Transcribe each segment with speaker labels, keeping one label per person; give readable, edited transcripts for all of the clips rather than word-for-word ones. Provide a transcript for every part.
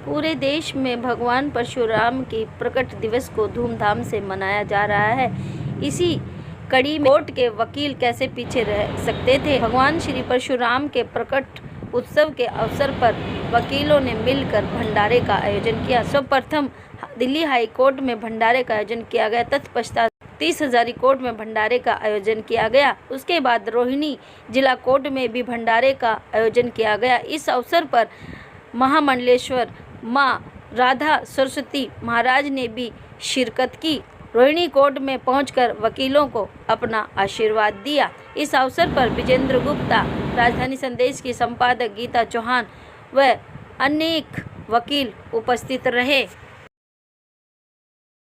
Speaker 1: पूरे देश में भगवान परशुराम के प्रकट दिवस को धूमधाम से मनाया जा रहा है। इसी कड़ी में कोर्ट के वकील कैसे पीछे रह सकते थे। भगवान श्री परशुराम के प्रकट उत्सव के अवसर पर वकीलों ने मिलकर भंडारे का आयोजन किया। सर्वप्रथम दिल्ली हाई कोर्ट में भंडारे का आयोजन किया गया। तत्पश्चात 30 हजारी कोर्ट में भंडारे का आयोजन किया गया। उसके बाद रोहिणी जिला कोर्ट में भी भंडारे का आयोजन किया गया। इस अवसर पर महामंडलेश्वर माँ राधा सरस्वती महाराज ने भी शिरकत की। रोहिणी कोर्ट में पहुंचकर वकीलों को अपना आशीर्वाद दिया। इस अवसर पर विजेंद्र गुप्ता, राजधानी संदेश की संपादक गीता चौहान व अनेक वकील उपस्थित रहे।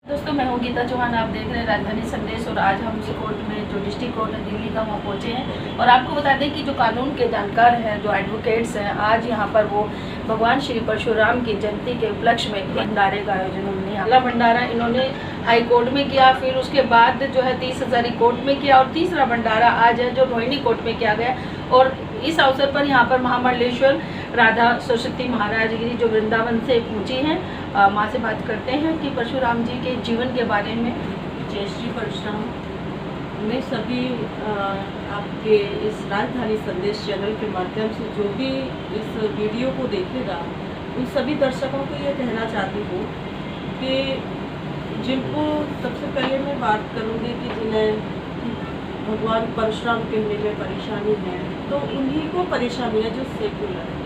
Speaker 2: दोस्तों, मैं हूँ गीता चौहान। आप देख रहे हैं राजधानी संदेश और आज हम उस कोर्ट में जो डिस्ट्रिक्ट कोर्ट है दिल्ली का वहाँ पहुँचे हैं। और आपको बता दें कि जो कानून के जानकार हैं, जो एडवोकेट्स हैं, आज यहाँ पर वो भगवान श्री परशुराम की जयंती के उपलक्ष्य में भंडारे का आयोजन उन्होंने अगला भंडारा इन्होंने हाई कोर्ट में किया, फिर उसके बाद जो है 30 हजारी कोर्ट में किया और तीसरा भंडारा आज है जो रोहिणी कोर्ट में किया गया। और इस अवसर पर यहाँ पर महामंडलेश्वर राधा सरस्वती महाराज गिरी जो वृंदावन से पहुँची हैं, माँ से बात करते हैं कि परशुराम जी के जीवन के बारे में।
Speaker 3: जय श्री परशुराम। मैं सभी आपके इस राजधानी संदेश चैनल के माध्यम से जो भी इस वीडियो को देखेगा उन सभी दर्शकों को ये कहना चाहती हूँ कि जिनको सबसे पहले मैं बात करूँगी कि जिन्हें भगवान परशुराम कहने में परेशानी है, तो उन्हीं को परेशानी है जो सेक्युलर है।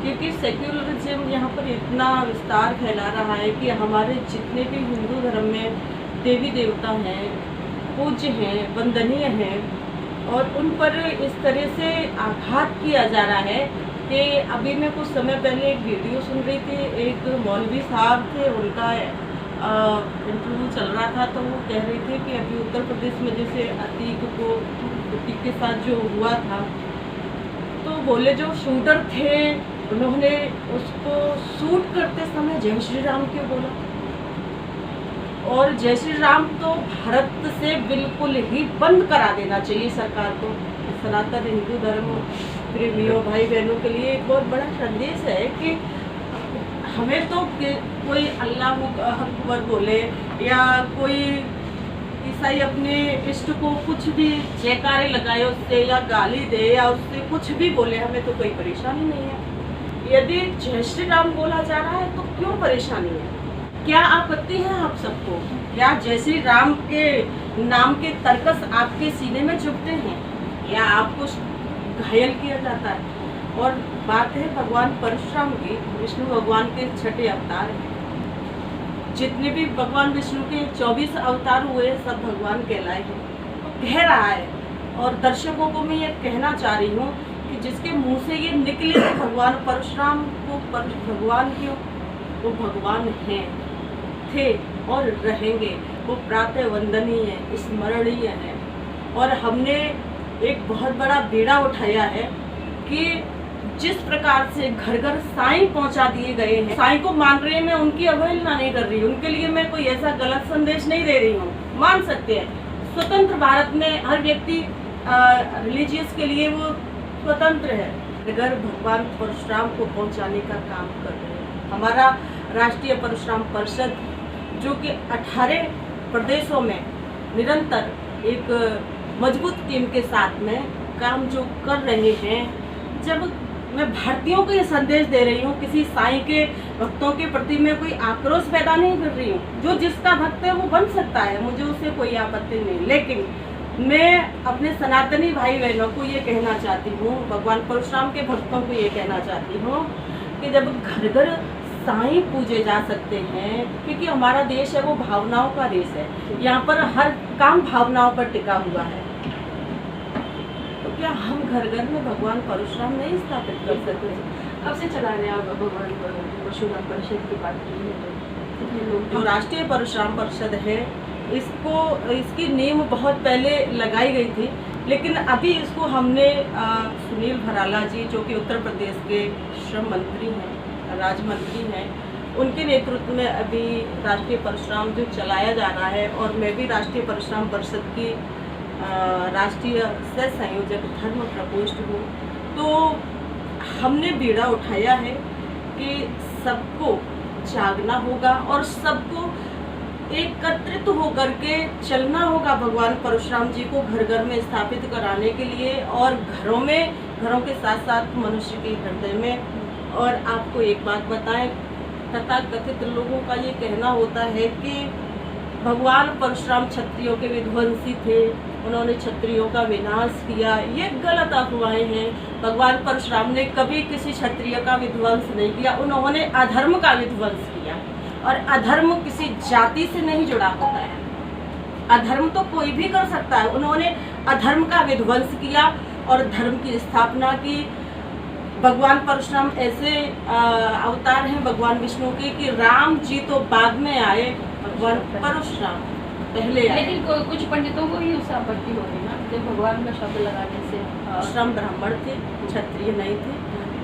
Speaker 3: क्योंकि सेक्युलरिज्म यहाँ पर इतना विस्तार फैला रहा है कि हमारे जितने भी हिंदू धर्म में देवी देवता हैं, पूज्य हैं, वंदनीय हैं, और उन पर इस तरह से आघात किया जा रहा है कि अभी मैं कुछ समय पहले एक वीडियो सुन रही थी। एक मौलवी साहब थे, उनका इंटरव्यू चल रहा था, तो वो कह रही थी कि अभी उत्तर प्रदेश में जैसे अतीक के साथ जो हुआ था, तो बोले जो शूटर थे उन्होंने उसको शूट करते समय जय श्री राम क्यों बोला। और जय श्री राम तो भारत से बिल्कुल ही बंद करा देना चाहिए सरकार को। सनातन हिंदू धर्म प्रेमियों भाई बहनों के लिए एक बहुत बड़ा संदेश है कि हमें तो कोई अल्लाह अकबर बोले या कोई ईसाई अपने इष्ट को कुछ भी जयकारे लगाए उससे या गाली दे या उससे कुछ भी बोले, हमें तो कोई परेशानी नहीं है। यदि जय श्री राम बोला जा रहा है तो क्यों परेशानी है? क्या आपत्ति है आप सबको? क्या जय श्री राम के नाम के तर्कस आपके सीने में चुभते हैं या आपको घायल किया जाता है? और बात है भगवान परशुराम की, विष्णु भगवान के छठे अवतार हैं। जितने भी भगवान विष्णु के 24 अवतार हुए सब भगवान कहलाए हैं, तो कह रहा है। और दर्शकों को मैं ये कहना चाह रही हूँ कि जिसके मुंह से ये निकले कि भगवान परशुराम को भगवान क्यों, वो भगवान हैं, थे और रहेंगे। वो प्रातः वंदनीय है, स्मरणीय है। और हमने एक बहुत बड़ा बीड़ा उठाया है कि जिस प्रकार से घर घर साईं पहुंचा दिए गए हैं, साईं को मान रहे हैं, मैं उनकी अवहेलना नहीं कर रही हूँ, उनके लिए मैं कोई ऐसा गलत संदेश नहीं दे रही हूँ। मान सकते हैं, स्वतंत्र भारत में हर व्यक्ति रिलीजियस के लिए वो स्वतंत्र है। अगर भगवान परशुराम को पहुंचाने का काम कर रहे हैं, हमारा राष्ट्रीय परशुराम परिषद जो कि 18 प्रदेशों में निरंतर एक मजबूत टीम के साथ में काम जो कर रहे हैं, जब मैं भारतीयों को ये संदेश दे रही हूँ, किसी साईं के भक्तों के प्रति मैं कोई आक्रोश पैदा नहीं कर रही हूँ। जो जिसका भक्त है वो बन सकता है, मुझे उससे कोई आपत्ति नहीं। लेकिन मैं अपने सनातनी भाई बहनों को ये कहना चाहती हूँ, भगवान परशुराम के भक्तों को ये कहना चाहती हूँ कि जब घर घर साईं पूजे जा सकते हैं, क्योंकि हमारा देश है वो भावनाओं का देश है, यहाँ पर हर काम भावनाओं पर टिका हुआ है, तो क्या हम घर घर में भगवान परशुराम नहीं स्थापित कर सकते?
Speaker 2: कब से चला रहे हैं आप भगवान परशुराम परिषद की बात की है? तो कितने लोग
Speaker 3: जो राष्ट्रीय परशुराम परिषद है, इसकी नींव बहुत पहले लगाई गई थी, लेकिन अभी इसको हमने सुनील भराला जी जो कि उत्तर प्रदेश के श्रम मंत्री हैं, राज्य मंत्री हैं, उनके नेतृत्व में अभी राष्ट्रीय परशुराम जो चलाया जा रहा है। और मैं भी राष्ट्रीय परशुराम परिषद की राष्ट्रीय सह संयोजक धर्म प्रकोष्ठ हूँ। तो हमने बीड़ा उठाया है कि सबको जागना होगा और सबको एकत्रित होकर के चलना होगा भगवान परशुराम जी को घर घर में स्थापित कराने के लिए, और घरों के साथ साथ मनुष्य के हृदय में। और आपको एक बात बताएं, तथाकथित लोगों का ये कहना होता है कि भगवान परशुराम क्षत्रियों के विध्वंसी थे, उन्होंने क्षत्रियों का विनाश किया। ये गलत अफवाहें हैं। भगवान परशुराम ने कभी किसी क्षत्रिय का विध्वंस नहीं किया, उन्होंने अधर्म का विध्वंस किया। और अधर्म किसी जाति से नहीं जुड़ा होता है, अधर्म तो कोई भी कर सकता है। उन्होंने अधर्म का विध्वंस किया और धर्म की स्थापना की। भगवान परशुराम ऐसे अवतार हैं भगवान विष्णु के कि राम जी तो बाद में आए, भगवान परशुराम पहले आए।
Speaker 2: लेकिन कुछ पंडितों को ही उससे आपत्ति हो रही ना कि भगवान का शब्द लगाने से।
Speaker 3: परशुराम ब्राह्मण थे, क्षत्रिय नहीं थे।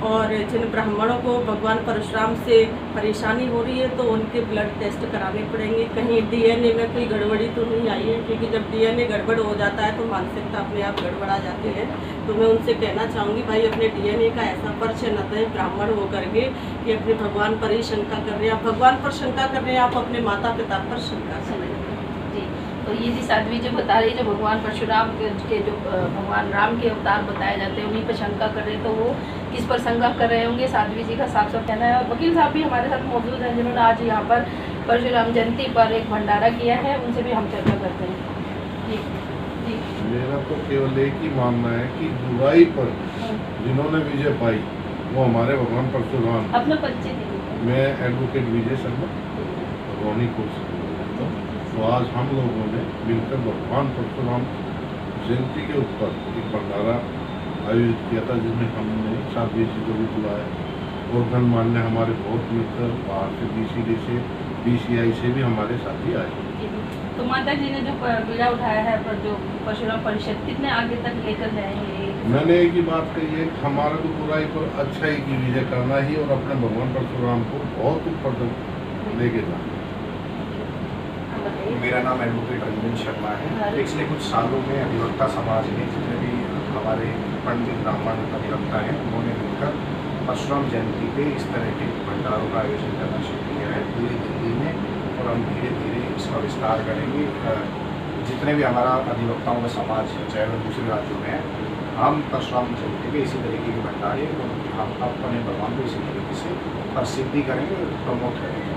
Speaker 3: और जिन ब्राह्मणों को भगवान परशुराम से परेशानी हो रही है तो उनके ब्लड टेस्ट कराने पड़ेंगे, कहीं डीएनए में कोई गड़बड़ी तो नहीं आई है, क्योंकि जब डीएनए गड़बड़ हो जाता है तो मानसिकता अपने आप गड़बड़ा जाती है। तो मैं उनसे कहना चाहूँगी, भाई अपने डीएनए का ऐसा परिचय न दें ब्राह्मण होकर के कि अपने भगवान पर ही शंका कर रहे हैं। आप भगवान पर शंका कर रहे हैं, आप अपने माता पिता पर शंका कर रहे हैं।
Speaker 2: जी, तो ये जी साध्वी जो बता रही है, जो भगवान परशुराम के जो भगवान राम के अवतार बताए जाते हैं उन्हीं पर शंका कर रहे हैं, तो वो किस पर शंका कर रहे होंगे, साध्वी जी का साफ साफ कहना है। और वकील साहब भी हमारे साथ मौजूद हैं जिन्होंने आज यहाँ पर परशुराम जयंती पर एक भंडारा किया है, उनसे भी हम चर्चा करते हैं। जी जी,
Speaker 4: मेरा तो केवल एक ही मानना है कि बुराई पर जिन्होंने विजय पाई वो हमारे भगवान परशुराम।
Speaker 2: अपना परिचय दीजिए।
Speaker 4: मैं एडवोकेट विजय शर्मा रोनी कोर्स करता हूँ। तो आज हम लोगों ने मिलकर भगवान परशुराम जयंती के ऊपर एक भंडारा आयोजित किया था, जिसमें हमने साध्वी जी को भी बुलाया और गणमान्य हमारे बहुत मित्र बाहर से BCI से भी हमारे साथी आए।
Speaker 2: तो माता जी ने जो बीड़ा उठाया है पर जो परशुराम परिषद कितने आगे तक लेकर जाएंगे?
Speaker 4: मैंने एक ही बात कही है, हमारा तो बुराई पर अच्छाई की विजय करना ही और अपने भगवान परशुराम को बहुत ऊपर तक लेके जाना।
Speaker 5: मेरा नाम एडवोकेट रंजन शर्मा है। पिछले कुछ सालों में अधिवक्ता समाज ने जितने भी हमारे पंडित ब्राह्मण अधिवक्ता हैं उन्होंने मिलकर परशुराम जयंती पे इस तरह के भंडारों का आयोजन करना शुरू किया है पूरी दिल्ली में, और हम धीरे धीरे इसका विस्तार करेंगे। जितने भी हमारा अधिवक्ताओं का समाज चाहे वो दूसरे राज्यों में है, हम परशुराम जयंती पे इसी तरीके के भंडारे हम अपने भगवान को इसी तरीके से प्रसिद्धि करेंगे, प्रमोट करेंगे।